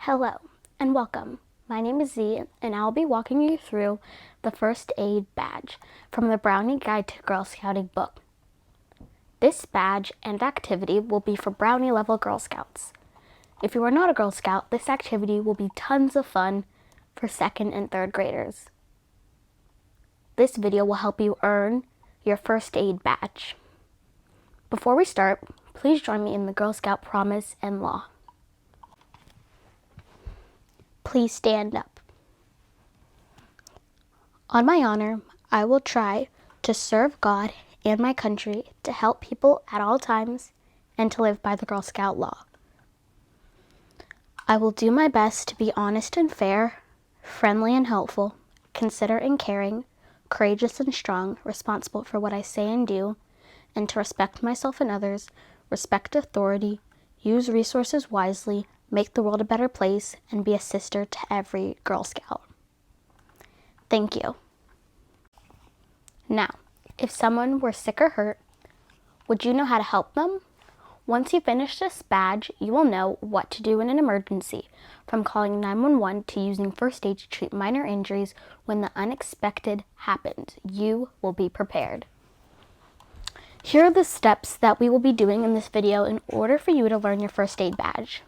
Hello and welcome. My name is Z and I'll be walking you through the first aid badge from the Brownie Guide to Girl Scouting book. This badge and activity will be for Brownie level Girl Scouts. If you are not a Girl Scout, this activity will be tons of fun for 2nd and 3rd graders. This video will help you earn your first aid badge. Before we start, please join me in the Girl Scout promise and law. Please stand up. On my honor, I will try to serve God and my country, to help people at all times, and to live by the Girl Scout law. I will do my best to be honest and fair, friendly and helpful, considerate and caring, courageous and strong, responsible for what I say and do, and to respect myself and others, respect authority, use resources wisely, make the world a better place, and be a sister to every Girl Scout. Thank you. Now, if someone were sick or hurt, would you know how to help them? Once you finish this badge, you will know what to do in an emergency, from calling 911 to using first aid to treat minor injuries when the unexpected happens. You will be prepared. Here are the steps that we will be doing in this video in order for you to learn your first aid badge.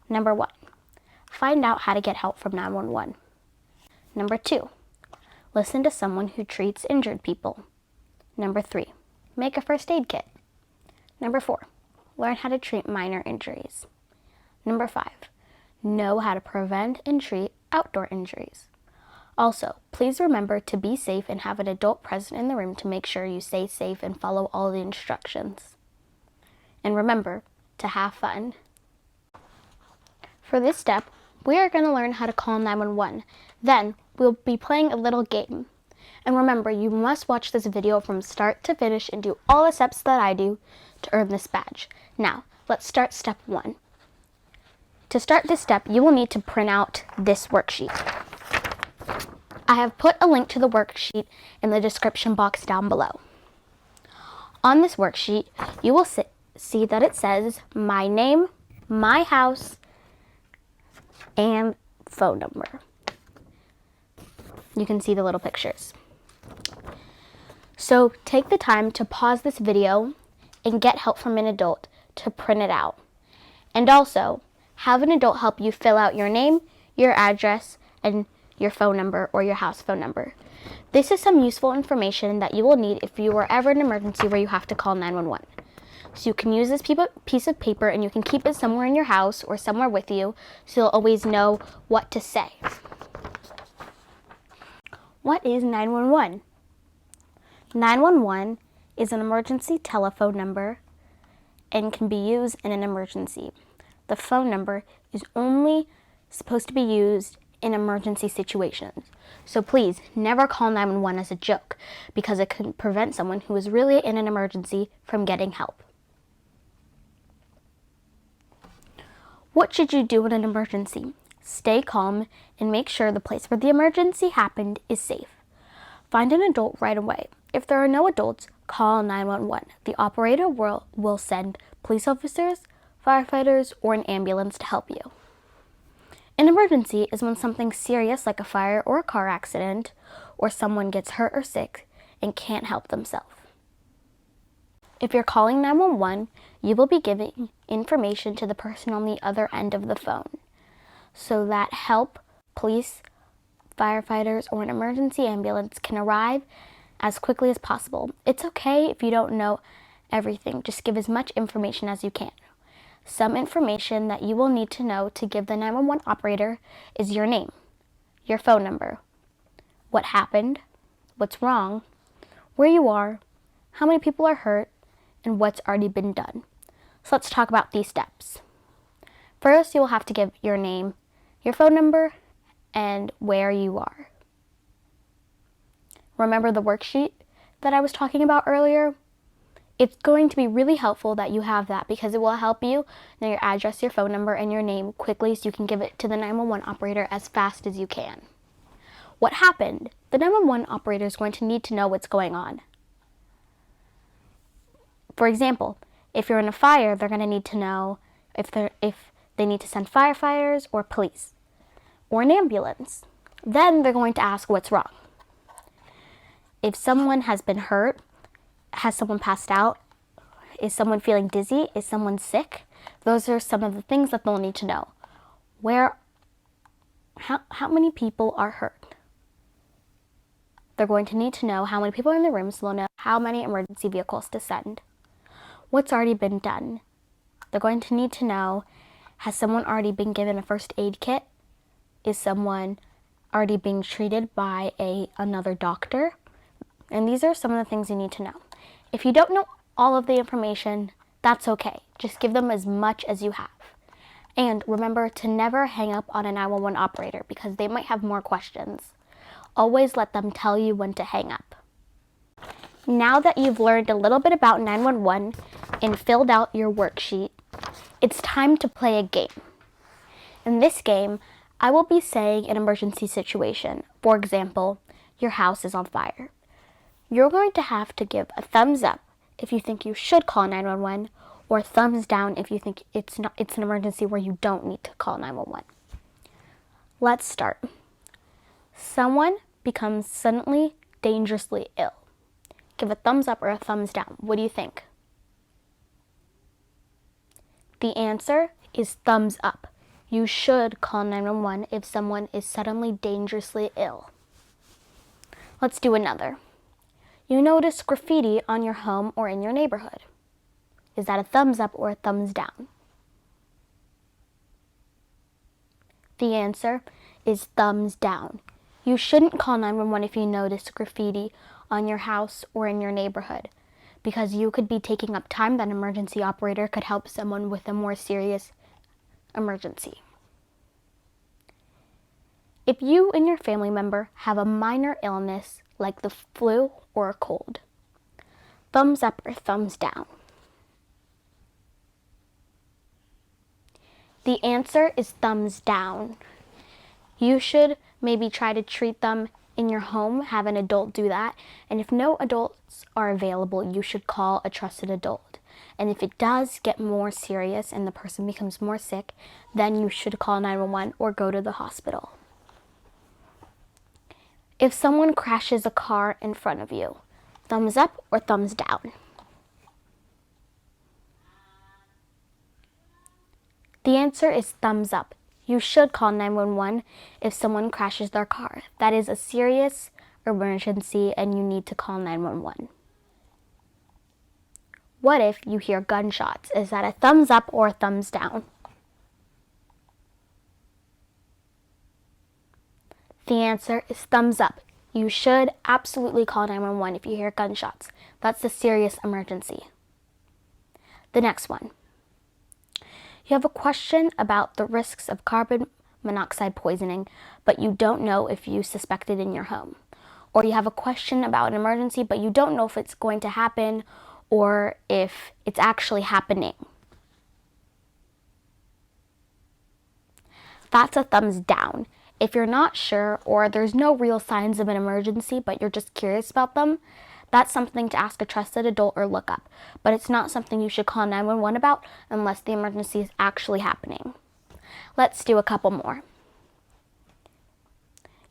Number 1, find out how to get help from 911. Number 2, listen to someone who treats injured people. Number 3, make a first aid kit. Number 4, learn how to treat minor injuries. Number 5, know how to prevent and treat outdoor injuries. Also, please remember to be safe and have an adult present in the room to make sure you stay safe and follow all the instructions. And remember to have fun. For this step, we are going to learn how to call 911. Then, we'll be playing a little game. And remember, you must watch this video from start to finish and do all the steps that I do to earn this badge. Now, let's start step 1. To start this step, you will need to print out this worksheet. I have put a link to the worksheet in the description box down below. On this worksheet, you will see that it says my name, my house, and phone number. You can see the little pictures. So take the time to pause this video and get help from an adult to print it out. And also, have an adult help you fill out your name, your address, and your phone number or your house phone number. This is some useful information that you will need if you are ever in an emergency where you have to call 911. So you can use this piece of paper and you can keep it somewhere in your house or somewhere with you so you'll always know what to say. What is 911? 911 is an emergency telephone number and can be used in an emergency. The phone number is only supposed to be used in emergency situations. So please never call 911 as a joke because it can prevent someone who is really in an emergency from getting help. What should you do in an emergency? Stay calm and make sure the place where the emergency happened is safe. Find an adult right away. If there are no adults, call 911. The operator will send police officers, firefighters, or an ambulance to help you. An emergency is when something serious like a fire or a car accident, or someone gets hurt or sick and can't help themselves. If you're calling 911, you will be giving information to the person on the other end of the phone so that help, police, firefighters, or an emergency ambulance can arrive as quickly as possible. It's okay if you don't know everything, just give as much information as you can. Some information that you will need to know to give the 911 operator is your name, your phone number, what happened, what's wrong, where you are, how many people are hurt, and what's already been done. So let's talk about these steps. First, you will have to give your name, your phone number, and where you are. Remember the worksheet that I was talking about earlier? It's going to be really helpful that you have that because it will help you know your address, your phone number, and your name quickly so you can give it to the 911 operator as fast as you can. What happened? The 911 operator is going to need to know what's going on. For example, if you're in a fire, they're going to need to know if they need to send firefighters or police or an ambulance. Then they're going to ask what's wrong. If someone has been hurt, has someone passed out, is someone feeling dizzy, is someone sick, those are some of the things that they'll need to know. How many people are hurt? They're going to need to know how many people are in the room, so they'll know how many emergency vehicles to send. What's already been done? They're going to need to know, has someone already been given a first aid kit? Is someone already being treated by another doctor? And these are some of the things you need to know. If you don't know all of the information, that's okay. Just give them as much as you have. And remember to never hang up on a 911 operator because they might have more questions. Always let them tell you when to hang up. Now that you've learned a little bit about 911 and filled out your worksheet, it's time to play a game. In this game, I will be saying an emergency situation. For example, your house is on fire. You're going to have to give a thumbs up if you think you should call 911 or thumbs down if you think it's an emergency where you don't need to call 911. Let's start. Someone becomes suddenly dangerously ill. Give a thumbs up or a thumbs down. What do you think? The answer is thumbs up. You should call 911 if someone is suddenly dangerously ill. Let's do another. You notice graffiti on your home or in your neighborhood. Is that a thumbs up or a thumbs down? The answer is thumbs down. You shouldn't call 911 if you notice graffiti on your house or in your neighborhood, because you could be taking up time that an emergency operator could help someone with a more serious emergency. If you and your family member have a minor illness like the flu or a cold, thumbs up or thumbs down? The answer is thumbs down. You should maybe try to treat them in your home, have an adult do that, and if no adults are available, you should call a trusted adult. And if it does get more serious and the person becomes more sick, then you should call 911 or go to the hospital. If someone crashes a car in front of you, thumbs up or thumbs down? The answer is thumbs up. You should call 911 if someone crashes their car. That is a serious emergency and you need to call 911. What if you hear gunshots? Is that a thumbs up or a thumbs down? The answer is thumbs up. You should absolutely call 911 if you hear gunshots. That's a serious emergency. The next one. You have a question about the risks of carbon monoxide poisoning, but you don't know if you suspect it in your home. Or you have a question about an emergency, but you don't know if it's going to happen or if it's actually happening. That's a thumbs down. If you're not sure or there's no real signs of an emergency, but you're just curious about them, that's something to ask a trusted adult or look up. But it's not something you should call 911 about unless the emergency is actually happening. Let's do a couple more.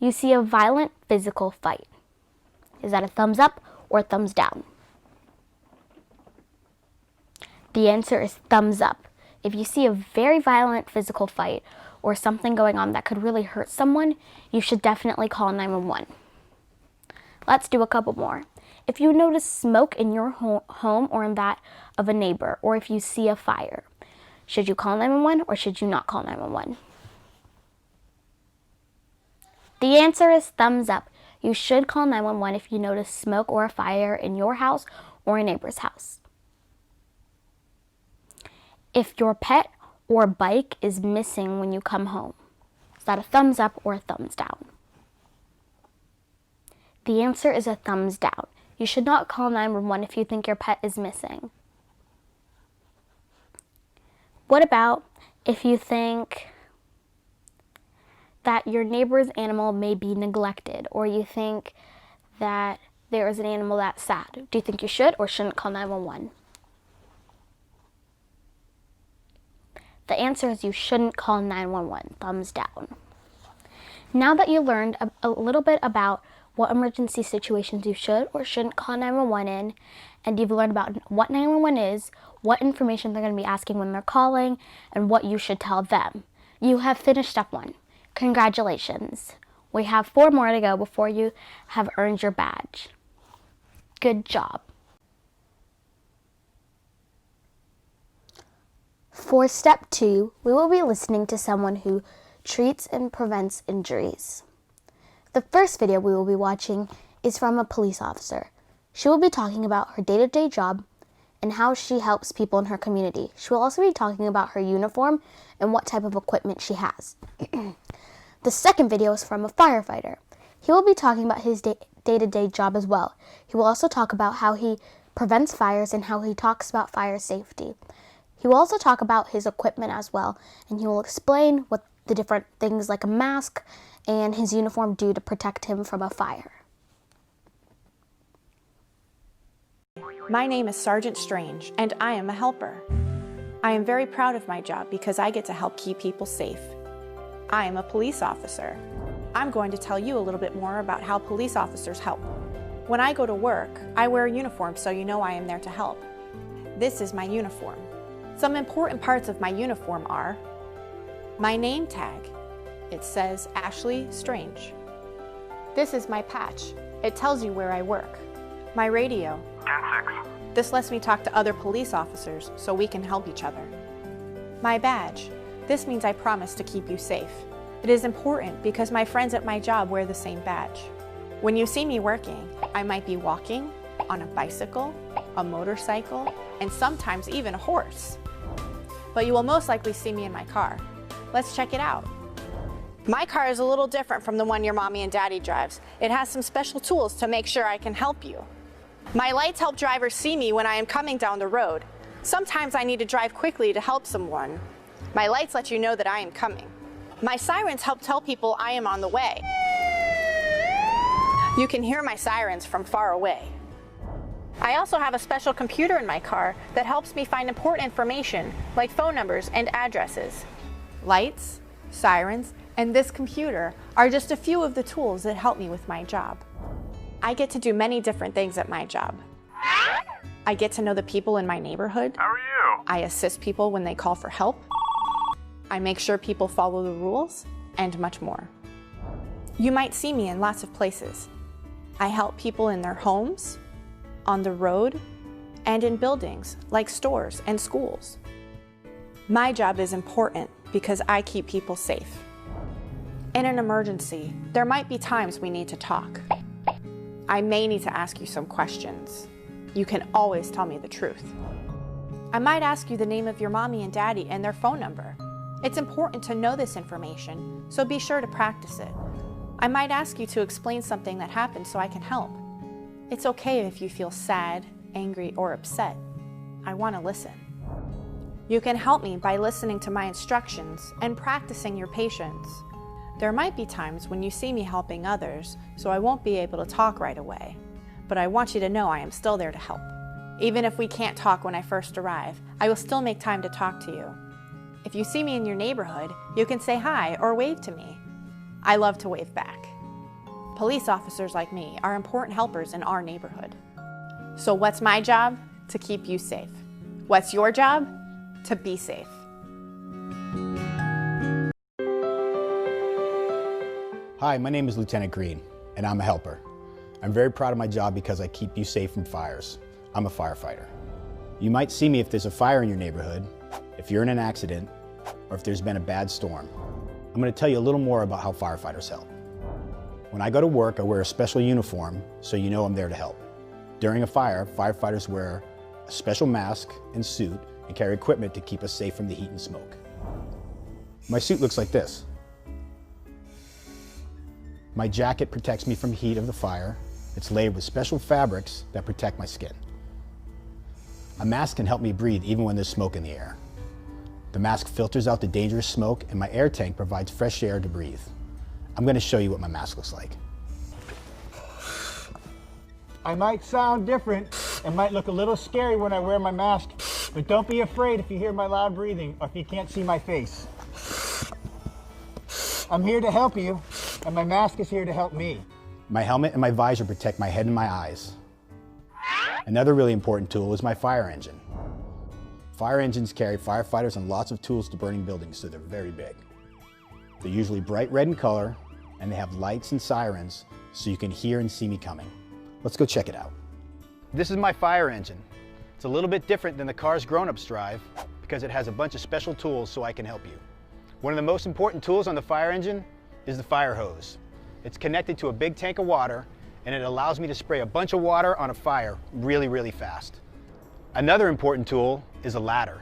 You see a violent physical fight. Is that a thumbs up or a thumbs down? The answer is thumbs up. If you see a very violent physical fight or something going on that could really hurt someone, you should definitely call 911. Let's do a couple more. If you notice smoke in your home or in that of a neighbor, or if you see a fire, should you call 911 or should you not call 911? The answer is thumbs up. You should call 911 if you notice smoke or a fire in your house or a neighbor's house. If your pet or bike is missing when you come home, is that a thumbs up or a thumbs down? The answer is a thumbs down. You should not call 911 if you think your pet is missing. What about if you think that your neighbor's animal may be neglected, or you think that there is an animal that's sad? Do you think you should or shouldn't call 911? The answer is you shouldn't call 911. Thumbs down. Now that you learned a little bit about what emergency situations you should or shouldn't call 911 in, and you've learned about what 911 is, what information they're going to be asking when they're calling, and what you should tell them, you have finished step 1. Congratulations. We have 4 more to go before you have earned your badge. Good job. For step 2, we will be listening to someone who treats and prevents injuries. The first video we will be watching is from a police officer. She will be talking about her day-to-day job and how she helps people in her community. She will also be talking about her uniform and what type of equipment she has. The second video is from a firefighter. He will be talking about his day-to-day job as well. He will also talk about how he prevents fires and how he talks about fire safety. He will also talk about his equipment as well, and he will explain what the different things like a mask and his uniform do to protect him from a fire. My name is Sergeant Strange, and I am a helper. I am very proud of my job because I get to help keep people safe. I am a police officer. I'm going to tell you a little bit more about how police officers help. When I go to work, I wear a uniform so you know I am there to help. This is my uniform. Some important parts of my uniform are my name tag. It says Ashley Strange. This is my patch. It tells you where I work. My radio. 10-6. This lets me talk to other police officers so we can help each other. My badge. This means I promise to keep you safe. It is important because my friends at my job wear the same badge. When you see me working, I might be walking, on a bicycle, a motorcycle, and sometimes even a horse. But you will most likely see me in my car. Let's check it out. My car is a little different from the one your mommy and daddy drives. It has some special tools to make sure I can help you. My lights help drivers see me when I am coming down the road. Sometimes I need to drive quickly to help someone. My lights let you know that I am coming. My sirens help tell people I am on the way. You can hear my sirens from far away. I also have a special computer in my car that helps me find important information like phone numbers and addresses. Lights, sirens, and this computer are just a few of the tools that help me with my job. I get to do many different things at my job. I get to know the people in my neighborhood. How are you? I assist people when they call for help. I make sure people follow the rules, and much more. You might see me in lots of places. I help people in their homes, on the road, and in buildings like stores and schools. My job is important because I keep people safe. In an emergency, there might be times we need to talk. I may need to ask you some questions. You can always tell me the truth. I might ask you the name of your mommy and daddy and their phone number. It's important to know this information, so be sure to practice it. I might ask you to explain something that happened so I can help. It's okay if you feel sad, angry, or upset. I want to listen. You can help me by listening to my instructions and practicing your patience. There might be times when you see me helping others, so I won't be able to talk right away. But I want you to know I am still there to help. Even if we can't talk when I first arrive, I will still make time to talk to you. If you see me in your neighborhood, you can say hi or wave to me. I love to wave back. Police officers like me are important helpers in our neighborhood. So what's my job? To keep you safe. What's your job? To be safe. Hi, my name is Lieutenant Green, and I'm a helper. I'm very proud of my job because I keep you safe from fires. I'm a firefighter. You might see me if there's a fire in your neighborhood, if you're in an accident, or if there's been a bad storm. I'm going to tell you a little more about how firefighters help. When I go to work, I wear a special uniform so you know I'm there to help. During a fire, firefighters wear a special mask and suit and carry equipment to keep us safe from the heat and smoke. My suit looks like this. My jacket protects me from heat of the fire. It's layered with special fabrics that protect my skin. A mask can help me breathe even when there's smoke in the air. The mask filters out the dangerous smoke, and my air tank provides fresh air to breathe. I'm going to show you what my mask looks like. I might sound different and might look a little scary when I wear my mask, But don't be afraid if you hear my loud breathing or if you can't see my face. I'm here to help you, and my mask is here to help me. My helmet and my visor protect my head and my eyes. Another really important tool is my fire engine. Fire engines carry firefighters and lots of tools to burning buildings, so they're very big. They're usually bright red in color, and they have lights and sirens, so you can hear and see me coming. Let's go check it out. This is my fire engine. It's a little bit different than the cars grown-ups drive because it has a bunch of special tools so I can help you. One of the most important tools on the fire engine is the fire hose. It's connected to a big tank of water, and it allows me to spray a bunch of water on a fire really, really fast. Another important tool is a ladder.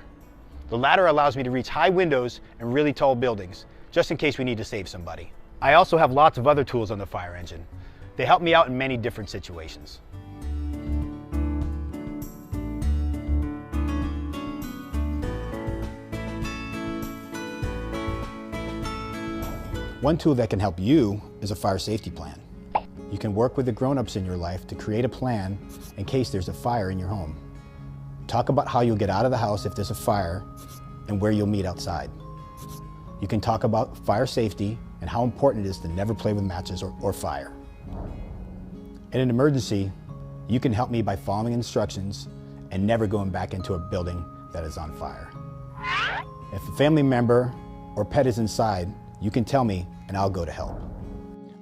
The ladder allows me to reach high windows and really tall buildings, just in case we need to save somebody. I also have lots of other tools on the fire engine. They help me out in many different situations. One tool that can help you is a fire safety plan. You can work with the grown-ups in your life to create a plan in case there's a fire in your home. Talk about how you'll get out of the house if there's a fire and where you'll meet outside. You can talk about fire safety and how important it is to never play with matches or fire. In an emergency, you can help me by following instructions and never going back into a building that is on fire. If a family member or pet is inside, you can tell me and I'll go to help.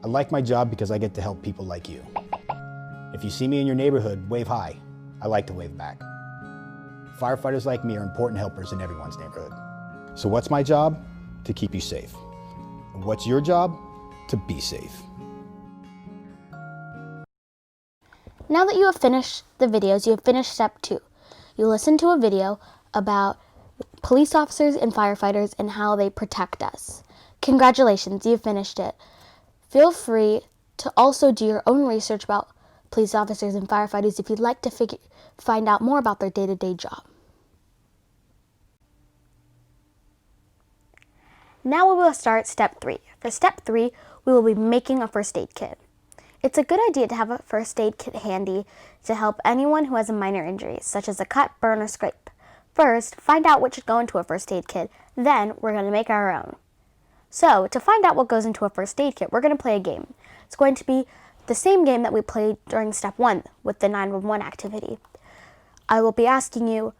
I like my job because I get to help people like you. If you see me in your neighborhood, wave hi. I like to wave back. Firefighters like me are important helpers in everyone's neighborhood. So what's my job? To keep you safe. And what's your job? To be safe. Now that you have finished the videos, you have finished step 2. You listen to a video about police officers and firefighters and how they protect us. Congratulations, you've finished it. Feel free to also do your own research about police officers and firefighters if you'd like to find out more about their day-to-day job. Now we will start step 3. For step 3, we will be making a first aid kit. It's a good idea to have a first aid kit handy to help anyone who has a minor injury, such as a cut, burn, or scrape. First, find out what should go into a first aid kit. Then, we're going to make our own. So, to find out what goes into a first aid kit, we're going to play a game. It's going to be the same game that we played during step 1 with the 911 activity. I will be asking you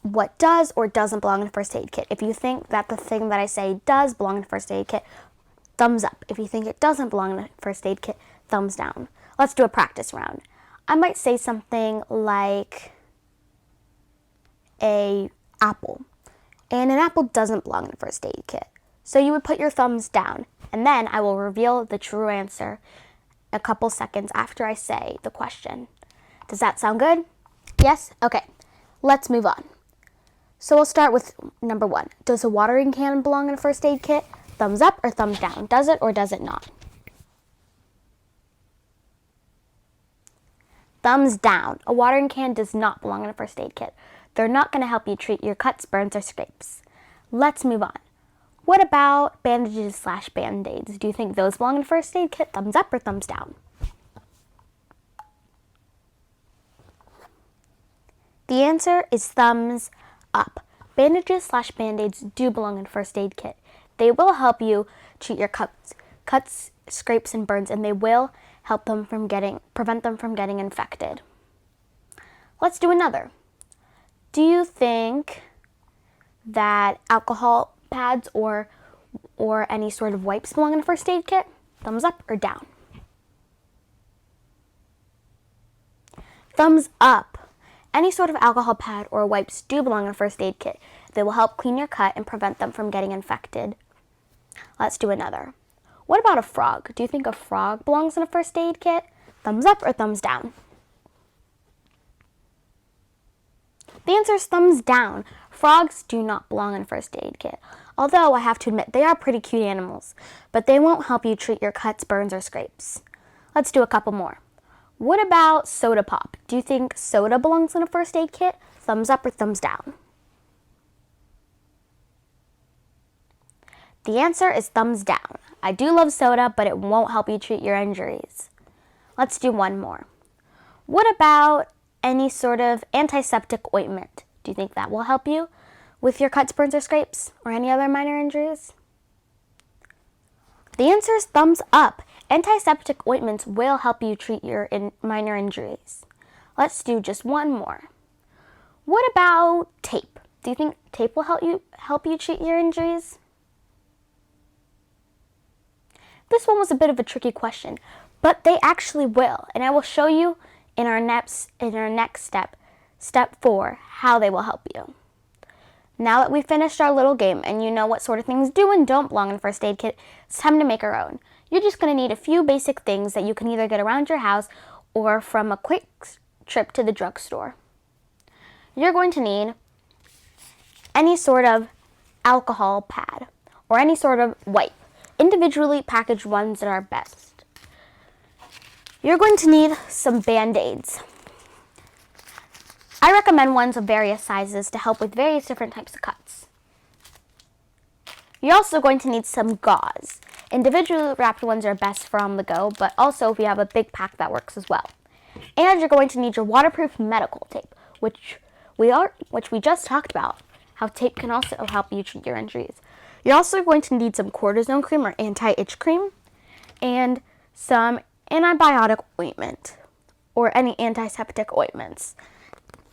what does or doesn't belong in a first aid kit. If you think that the thing that I say does belong in a first aid kit, thumbs up. If you think it doesn't belong in a first aid kit, thumbs down. Let's do a practice round. I might say something like an apple. And an apple doesn't belong in a first aid kit. So you would put your thumbs down, and then I will reveal the true answer a couple seconds after I say the question. Does that sound good? Yes? Okay. Let's move on. So we'll start with number 1. Does a watering can belong in a first aid kit? Thumbs up or thumbs down? Does it or does it not? Thumbs down. A watering can does not belong in a first aid kit. They're not going to help you treat your cuts, burns, or scrapes. Let's move on. What about bandages/band-aids? Do you think those belong in a first aid kit? Thumbs up or thumbs down? The answer is thumbs up. Bandages/band-aids do belong in a first aid kit. They will help you treat your cuts, scrapes, and burns, and they will help them prevent them from getting infected. Let's do another. Do you think that alcohol pads or any sort of wipes belong in a first aid kit? Thumbs up or down? Thumbs up. Any sort of alcohol pad or wipes do belong in a first aid kit. They will help clean your cut and prevent them from getting infected. Let's do another. What about a frog? Do you think a frog belongs in a first aid kit? Thumbs up or thumbs down? The answer is thumbs down. Frogs do not belong in a first aid kit. Although I have to admit, they are pretty cute animals, but they won't help you treat your cuts, burns, or scrapes. Let's do a couple more. What about soda pop? Do you think soda belongs in a first aid kit? Thumbs up or thumbs down? The answer is thumbs down. I do love soda, but it won't help you treat your injuries. Let's do one more. What about any sort of antiseptic ointment? Do you think that will help you with your cuts, burns, or scrapes, or any other minor injuries? The answer is thumbs up. Antiseptic ointments will help you treat your minor injuries. Let's do just one more. What about tape? Do you think tape will help you treat your injuries? This one was a bit of a tricky question, but they actually will, and I will show you in our next step, step 4, how they will help you. Now that we've finished our little game and you know what sort of things do and don't belong in a first aid kit, it's time to make our own. You're just going to need a few basic things that you can either get around your house or from a quick trip to the drugstore. You're going to need any sort of alcohol pad or any sort of wipe, individually packaged ones that are best. You're going to need some Band-Aids. I recommend ones of various sizes to help with various different types of cuts. You're also going to need some gauze. Individually wrapped ones are best for on the go, but also if you have a big pack that works as well. And you're going to need your waterproof medical tape, which we just talked about, how tape can also help you treat your injuries. You're also going to need some cortisone cream or anti-itch cream and some antibiotic ointment or any antiseptic ointments.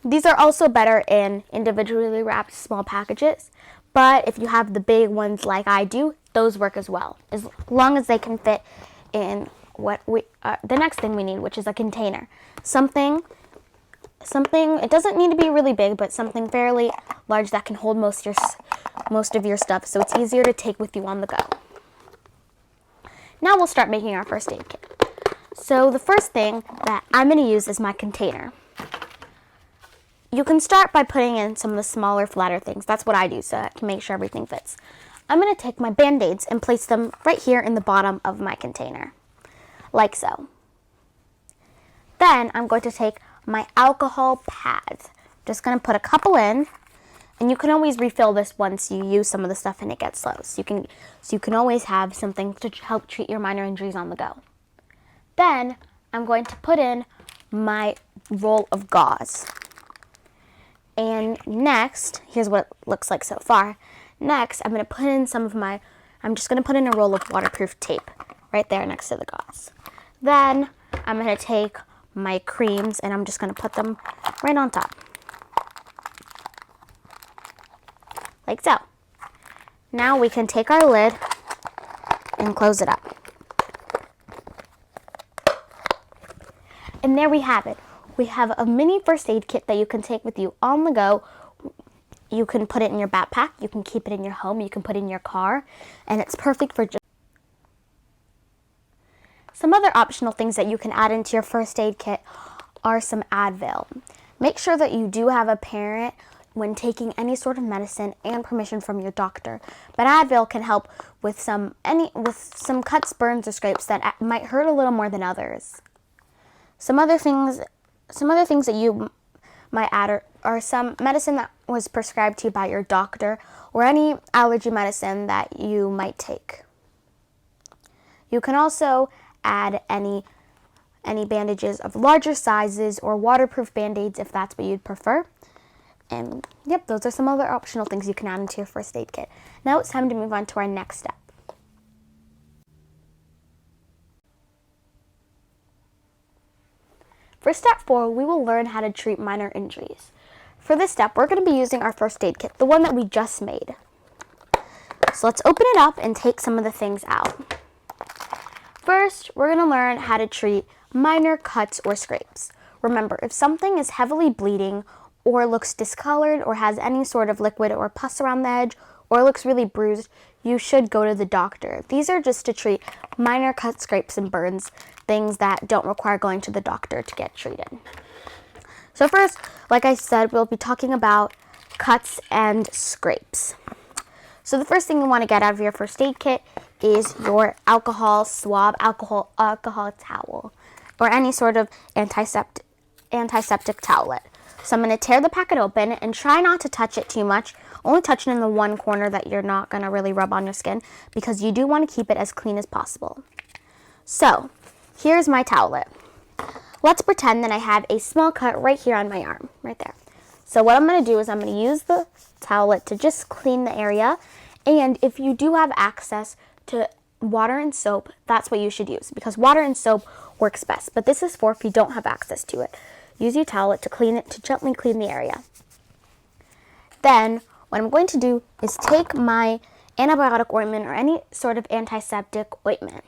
These are also better in individually wrapped small packages, but if you have the big ones like I do, those work as well, as long as they can fit in the next thing we need, which is a container. Something, it doesn't need to be really big, but something fairly large that can hold most of your stuff, so it's easier to take with you on the go. Now we'll start making our first aid kit. So the first thing that I'm going to use is my container. You can start by putting in some of the smaller, flatter things. That's what I do, so I can make sure everything fits. I'm going to take my Band-Aids and place them right here in the bottom of my container, like so. Then I'm going to take my alcohol pads. I'm just going to put a couple in, and you can always refill this once you use some of the stuff and it gets low. So you can always have something to help treat your minor injuries on the go. Then I'm going to put in my roll of gauze. And next, here's what it looks like so far. Next, I'm just going to put in a roll of waterproof tape right there next to the gauze. Then I'm going to take my creams and I'm just going to put them right on top. Like so. Now we can take our lid and close it up. And there we have it. We have a mini first aid kit that you can take with you on the go. You can put it in your backpack, you can keep it in your home, you can put it in your car, and it's perfect for just some other optional things that you can add into your first aid kit are some Advil. Make sure that you do have a parent when taking any sort of medicine and permission from your doctor. But Advil can help with some cuts, burns, or scrapes that might hurt a little more than others. Some other things that you might add are some medicine that was prescribed to you by your doctor or any allergy medicine that you might take. You can also add any bandages of larger sizes or waterproof Band-Aids if that's what you'd prefer. And yep, those are some other optional things you can add into your first aid kit. Now it's time to move on to our next step. For step 4, we will learn how to treat minor injuries. For this step, we're going to be using our first aid kit, the one that we just made. So let's open it up and take some of the things out. First, we're going to learn how to treat minor cuts or scrapes. Remember, if something is heavily bleeding or looks discolored or has any sort of liquid or pus around the edge or looks really bruised, you should go to the doctor. These are just to treat minor cuts, scrapes, and burns, things that don't require going to the doctor to get treated. So first, like I said, we'll be talking about cuts and scrapes. So the first thing you want to get out of your first aid kit is your alcohol swab, alcohol towel, or any sort of antiseptic towelette. So I'm going to tear the packet open and try not to touch it too much. Only touch it in the one corner that you're not going to really rub on your skin because you do want to keep it as clean as possible. So here's my towelette. Let's pretend that I have a small cut right here on my arm, right there. So what I'm going to do is I'm going to use the towelette to just clean the area. And if you do have access to water and soap, that's what you should use, because water and soap works best. But this is for if you don't have access to it. Use your towelette to clean it, to gently clean the area. Then what I'm going to do is take my antibiotic ointment or any sort of antiseptic ointment.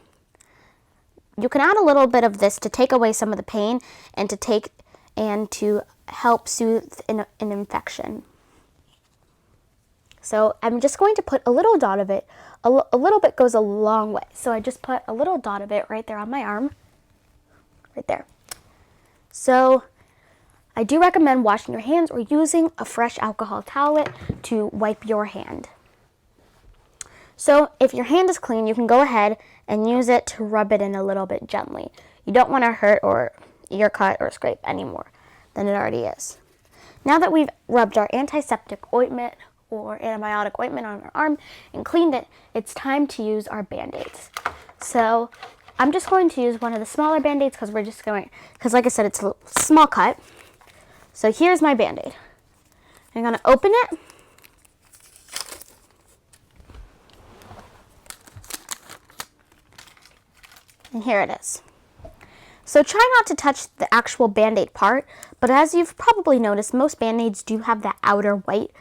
You can add a little bit of this to take away some of the pain and to help soothe an infection. So I'm just going to put a little dot of it. A little bit goes a long way. So I just put a little dot of it right there on my arm. Right there. So I do recommend washing your hands or using a fresh alcohol towelette to wipe your hand. So if your hand is clean, you can go ahead and use it to rub it in a little bit gently. You don't want to hurt or your cut or scrape any more than it already is. Now that we've rubbed our antiseptic ointment or antibiotic ointment on our arm and cleaned it, it's time to use our Band-Aids. So I'm just going to use one of the smaller Band-Aids because like I said, it's a small cut. So here's my Band-Aid. I'm going to open it. And here it is. So try not to touch the actual Band-Aid part, but as you've probably noticed, most Band-Aids do have that outer white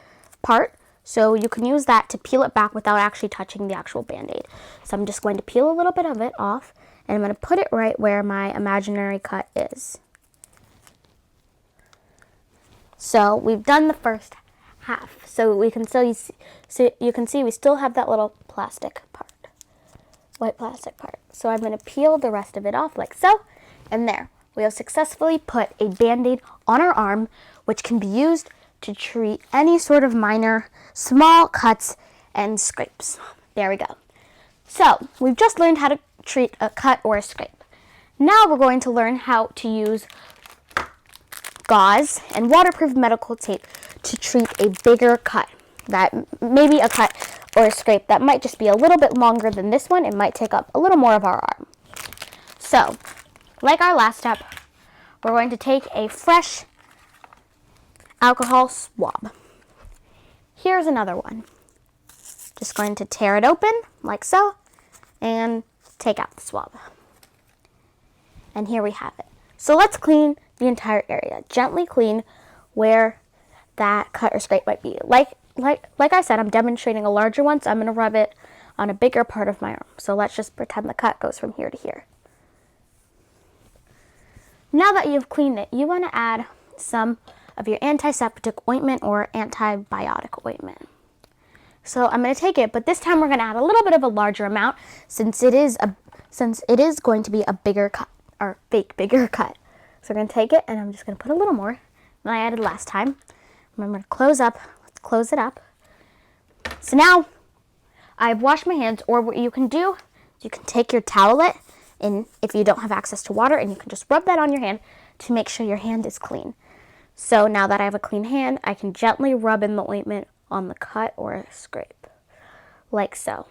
part, so you can use that to peel it back without actually touching the actual Band-Aid. So I'm just going to peel a little bit of it off, and I'm going to put it right where my imaginary cut is. So we've done the first half, so you can see we still have that little plastic part, white plastic part. So I'm going to peel the rest of it off like so. And there, we have successfully put a Band-Aid on our arm, which can be used to treat any sort of minor, small cuts and scrapes. There we go. So, we've just learned how to treat a cut or a scrape. Now we're going to learn how to use gauze and waterproof medical tape to treat a bigger cut. That maybe a cut or a scrape that might just be a little bit longer than this one. It might take up a little more of our arm. So, like our last step, we're going to take a fresh alcohol swab. Here's another one. Just going to tear it open like so and take out the swab. And here we have it. So let's clean the entire area. Gently clean where that cut or scrape might be. Like I said, I'm demonstrating a larger one, so I'm going to rub it on a bigger part of my arm. So let's just pretend the cut goes from here to here. Now that you've cleaned it, you want to add some of your antiseptic ointment or antibiotic ointment. So I'm going to take it, but this time we're going to add a little bit of a larger amount since it is going to be a bigger cut, or fake bigger cut. So we're going to take it, and I'm just going to put a little more than I added last time. Remember to close up. Let's close it up. So now I've washed my hands, or what you can do, you can take your towelette, and if you don't have access to water, and you can just rub that on your hand to make sure your hand is clean. So now that I have a clean hand, I can gently rub in the ointment on the cut or a scrape, like so.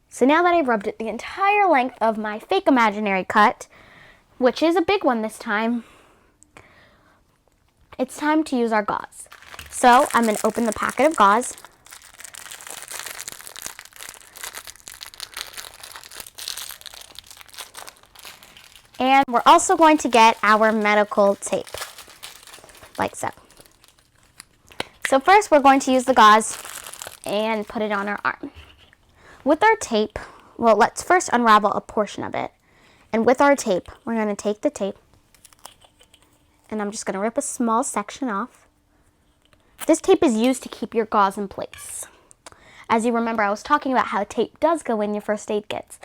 So now that I've rubbed it the entire length of my fake imaginary cut, which is a big one this time, it's time to use our gauze. So I'm going to open the packet of gauze. And we're also going to get our medical tape, like so. So first we're going to use the gauze and put it on our arm. With our tape, well, let's first unravel a portion of it. And with our tape, we're going to take the tape, and I'm just going to rip a small section off. This tape is used to keep your gauze in place. As you remember, I was talking about how tape does go in your first aid kits.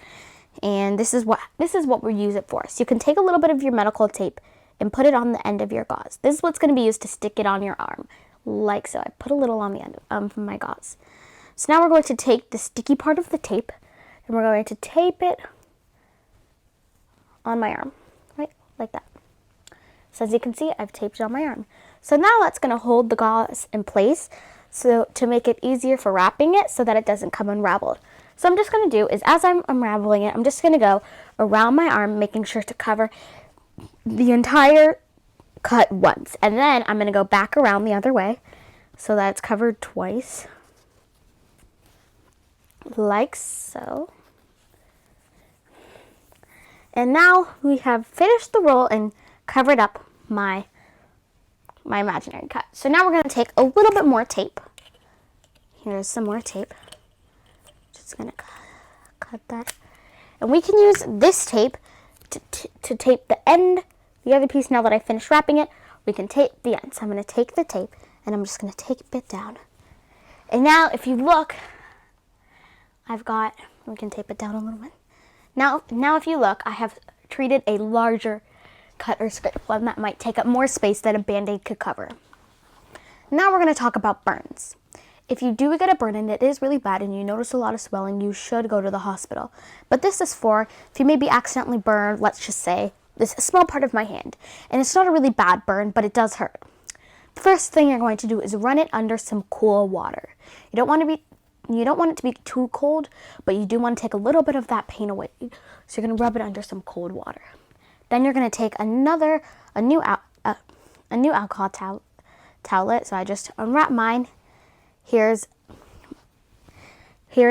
And this is what we use it for. So you can take a little bit of your medical tape and put it on the end of your gauze. This is what's going to be used to stick it on your arm, like so. I put a little on the end of my gauze. So now we're going to take the sticky part of the tape, and we're going to tape it on my arm, right, like that. So as you can see, I've taped it on my arm. So now that's going to hold the gauze in place, so to make it easier for wrapping it so that it doesn't come unraveled. So I'm just going to do is, as I'm unraveling it, I'm just going to go around my arm, making sure to cover the entire cut once. And then I'm going to go back around the other way so that it's covered twice. Like so. And now we have finished the roll and covered up my imaginary cut. So now we're going to take a little bit more tape. Here's some more tape. Just going to cut that. And we can use this tape to tape the end, the other piece. Now that I finished wrapping it, we can tape the end. So I'm going to take the tape and I'm just going to tape it down. And now if you look, we can tape it down a little bit. Now if you look, I have treated a larger cut or scrape, one that might take up more space than a Band-Aid could cover. Now we're going to talk about burns. If you do get a burn and it is really bad and you notice a lot of swelling, you should go to the hospital. But this is for if you maybe accidentally burned, let's just say, this small part of my hand. And it's not a really bad burn, but it does hurt. The first thing you're going to do is run it under some cool water. You don't want it to be too cold, but you do want to take a little bit of that pain away. So you're going to rub it under some cold water. Then you're going to take a new alcohol towelette. So I just unwrap mine. Here it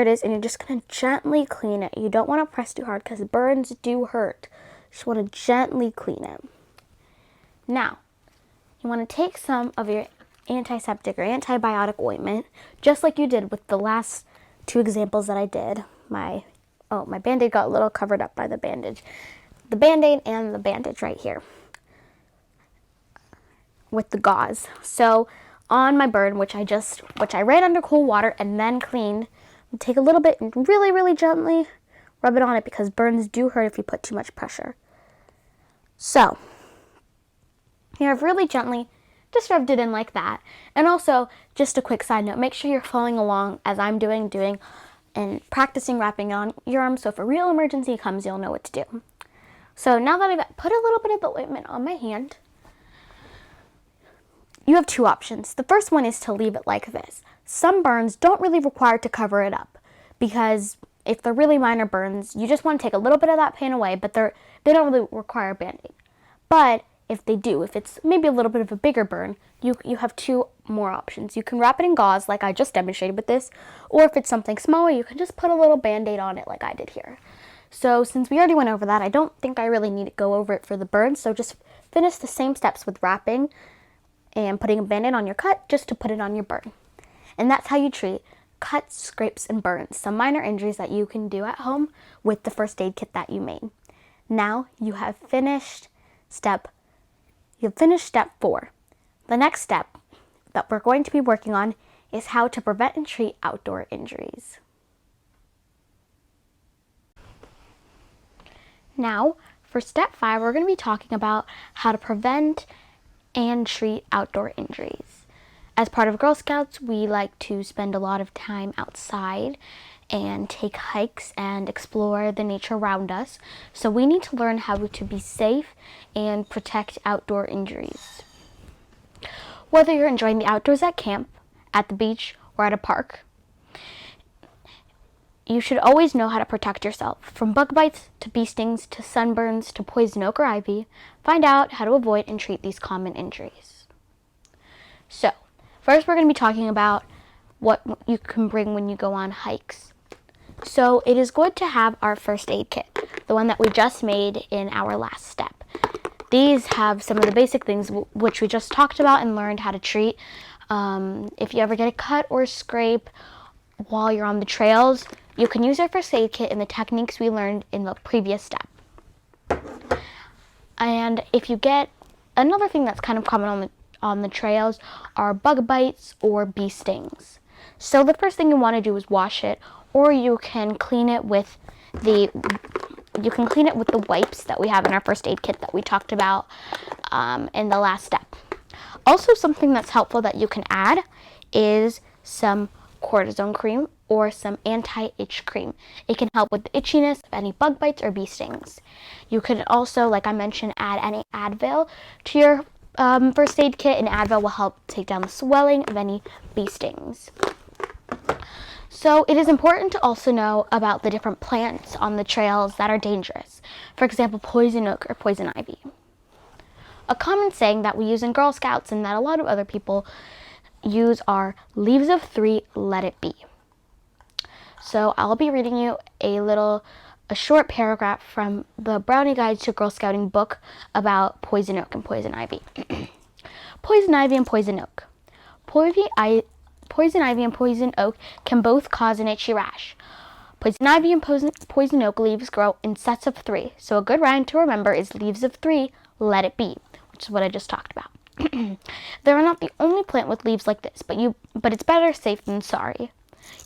is, and you're just going to gently clean it. You don't want to press too hard because burns do hurt. You just want to gently clean it. Now, you want to take some of your antiseptic or antibiotic ointment, just like you did with the last two examples that I did. My Band-Aid got a little covered up by the bandage. The Band-Aid and the bandage right here with the gauze. So on my burn, which I ran under cool water and then cleaned, take a little bit and really, really gently rub it on it because burns do hurt if you put too much pressure. So here I've really gently just rubbed it in like that. And also, just a quick side note, make sure you're following along as I'm doing and practicing wrapping it on your arm, so if a real emergency comes, you'll know what to do. So now that I've put a little bit of the ointment on my hand, you have two options. The first one is to leave it like this. Some burns don't really require to cover it up because if they're really minor burns, you just want to take a little bit of that pain away, but they don't really require a Band-Aid. But if they do, if it's maybe a little bit of a bigger burn, you have two more options. You can wrap it in gauze like I just demonstrated with this, or if it's something smaller, you can just put a little Band-Aid on it like I did here. So since we already went over that, I don't think I really need to go over it for the burn, so just finish the same steps with wrapping and putting a Band-Aid on your cut just to put it on your burn. And that's how you treat cuts, scrapes, and burns, some minor injuries that you can do at home with the first aid kit that you made. Now you have finished step 4. The next step that we're going to be working on is how to prevent and treat outdoor injuries. Now, for step 5, we're going to be talking about how to prevent and treat outdoor injuries. As part of Girl Scouts, we like to spend a lot of time outside and take hikes and explore the nature around us. So we need to learn how to be safe and protect outdoor injuries. Whether you're enjoying the outdoors at camp, at the beach, or at a park, you should always know how to protect yourself. From bug bites to bee stings to sunburns to poison oak or ivy, find out how to avoid and treat these common injuries. So, first we're going to be talking about what you can bring when you go on hikes. So it is good to have our first aid kit, the one that we just made in our last step. These have some of the basic things which we just talked about and learned how to treat. If you ever get a cut or scrape while you're on the trails, you can use our first aid kit and the techniques we learned in the previous step. And if you get, another thing that's kind of common on the trails are bug bites or bee stings. So the first thing you want to do is wash it, or you can clean it with the wipes that we have in our first aid kit that we talked about in the last step. Also, something that's helpful that you can add is some cortisone cream or some anti-itch cream. It can help with the itchiness of any bug bites or bee stings. You could also, like I mentioned, add any Advil to your first aid kit, and Advil will help take down the swelling of any bee stings. So it is important to also know about the different plants on the trails that are dangerous. For example, poison oak or poison ivy. A common saying that we use in Girl Scouts and that a lot of other people use are leaves of 3, let it be. So I'll be reading you a short paragraph from the Brownie Guide to Girl Scouting book about poison oak and poison ivy. Poison ivy and poison oak. Poison ivy and poison oak can both cause an itchy rash. Poison ivy and poison oak leaves grow in sets of 3, so a good rhyme to remember is leaves of 3, let it be, which is what I just talked about. They are not the only plant with leaves like this, but it's better safe than sorry.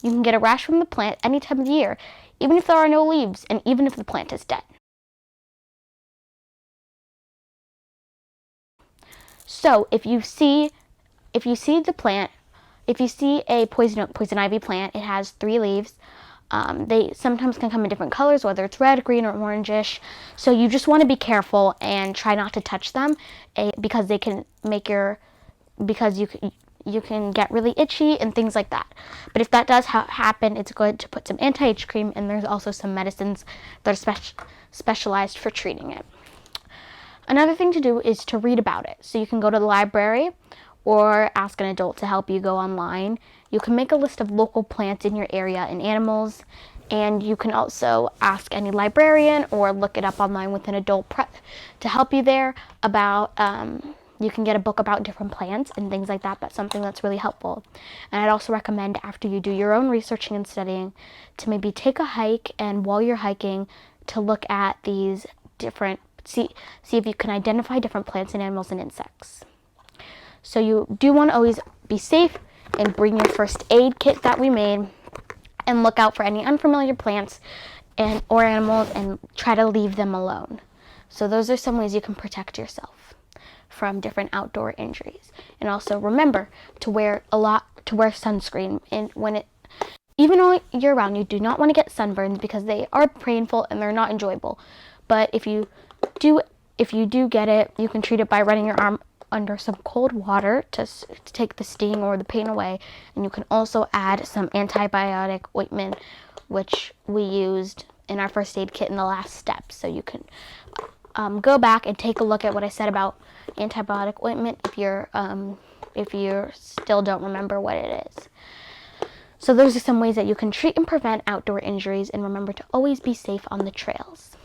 You can get a rash from the plant any time of the year, even if there are no leaves, and even if the plant is dead. So if you see the plant, if you see a poison oak, poison ivy plant, it has 3 leaves. They sometimes can come in different colors, whether it's red, green, or orangish. So you just want to be careful and try not to touch them, because they can you can get really itchy and things like that. But if that does happen, it's good to put some anti-itch cream, and there's also some medicines that are specialized for treating it. Another thing to do is to read about it. So you can go to the library or ask an adult to help you go online. You can make a list of local plants in your area and animals, and you can also ask any librarian or look it up online with an adult to help you there about, you can get a book about different plants and things like that. That's something that's really helpful. And I'd also recommend, after you do your own researching and studying, to maybe take a hike, and while you're hiking, to look at these different, see if you can identify different plants and animals and insects. So you do want to always be safe and bring your first aid kit that we made, and look out for any unfamiliar plants or animals, and try to leave them alone. So those are some ways you can protect yourself from different outdoor injuries. And also remember to wear sunscreen, and even all year round. You do not want to get sunburns because they are painful and they're not enjoyable. But if you do get it, you can treat it by running your arm under some cold water to take the sting or the pain away. And you can also add some antibiotic ointment, which we used in our first aid kit in the last step. So you can go back and take a look at what I said about antibiotic ointment if you still don't remember what it is. So those are some ways that you can treat and prevent outdoor injuries, and remember to always be safe on the trails.